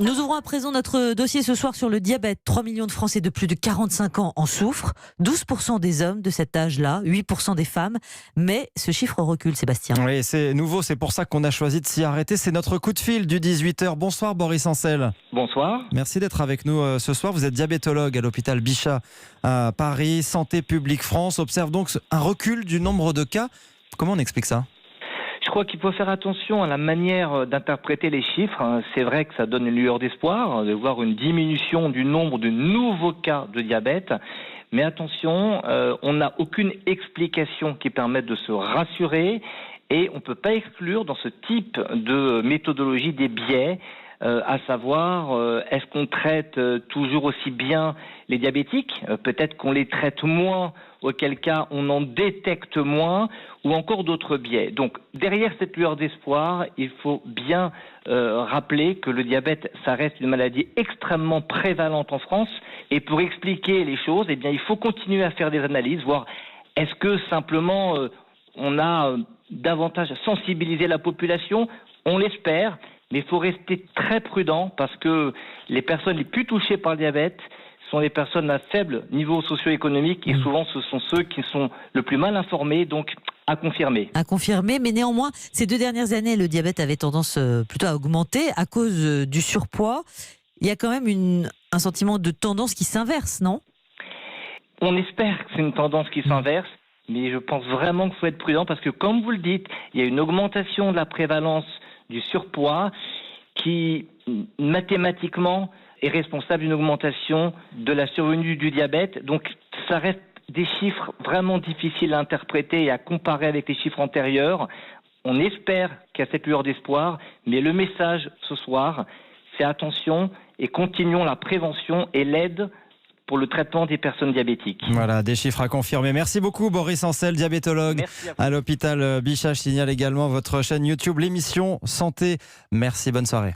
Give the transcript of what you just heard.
Nous ouvrons à présent notre dossier ce soir sur le diabète. 3 millions de Français de plus de 45 ans en souffrent. 12% des hommes de cet âge-là, 8% des femmes. Mais ce chiffre recule, Sébastien. Oui, c'est nouveau, c'est pour ça qu'on a choisi de s'y arrêter. C'est notre coup de fil du 18h. Bonsoir Boris Ancel. Bonsoir. Merci d'être avec nous ce soir. Vous êtes diabétologue à l'hôpital Bichat à Paris. Santé publique France observe donc un recul du nombre de cas. Comment on explique ça ? Je crois qu'il faut faire attention à la manière d'interpréter les chiffres. C'est vrai que ça donne une lueur d'espoir de voir une diminution du nombre de nouveaux cas de diabète. Mais attention, on n'a aucune explication qui permette de se rassurer et on ne peut pas exclure dans ce type de méthodologie des biais, à savoir est-ce qu'on traite toujours aussi bien les diabétiques, peut-être qu'on les traite moins, auquel cas on en détecte moins, ou encore d'autres biais. Donc derrière cette lueur d'espoir, il faut bien rappeler que le diabète, ça reste une maladie extrêmement prévalente en France, et pour expliquer les choses, eh bien, il faut continuer à faire des analyses, voir est-ce que simplement on a davantage sensibilisé la population, on l'espère, mais il faut rester très prudent parce que les personnes les plus touchées par le diabète sont les personnes à faible niveau socio-économique et souvent ce sont ceux qui sont le plus mal informés, donc à confirmer. À confirmer, mais néanmoins, ces 2 dernières années, le diabète avait tendance plutôt à augmenter à cause du surpoids. Il y a quand même un sentiment de tendance qui s'inverse, non ? On espère que c'est une tendance qui s'inverse, mais je pense vraiment qu'il faut être prudent parce que, comme vous le dites, il y a une augmentation de la prévalence du surpoids qui, mathématiquement, est responsable d'une augmentation de la survenue du diabète. Donc, ça reste des chiffres vraiment difficiles à interpréter et à comparer avec les chiffres antérieurs. On espère qu'il y a cette lueur d'espoir, mais le message ce soir, c'est attention et continuons la prévention et l'aide pour le traitement des personnes diabétiques. Voilà, des chiffres à confirmer. Merci beaucoup Boris Ancel, diabétologue à l'hôpital Bichat. Je signale également votre chaîne YouTube, l'émission Santé. Merci, bonne soirée.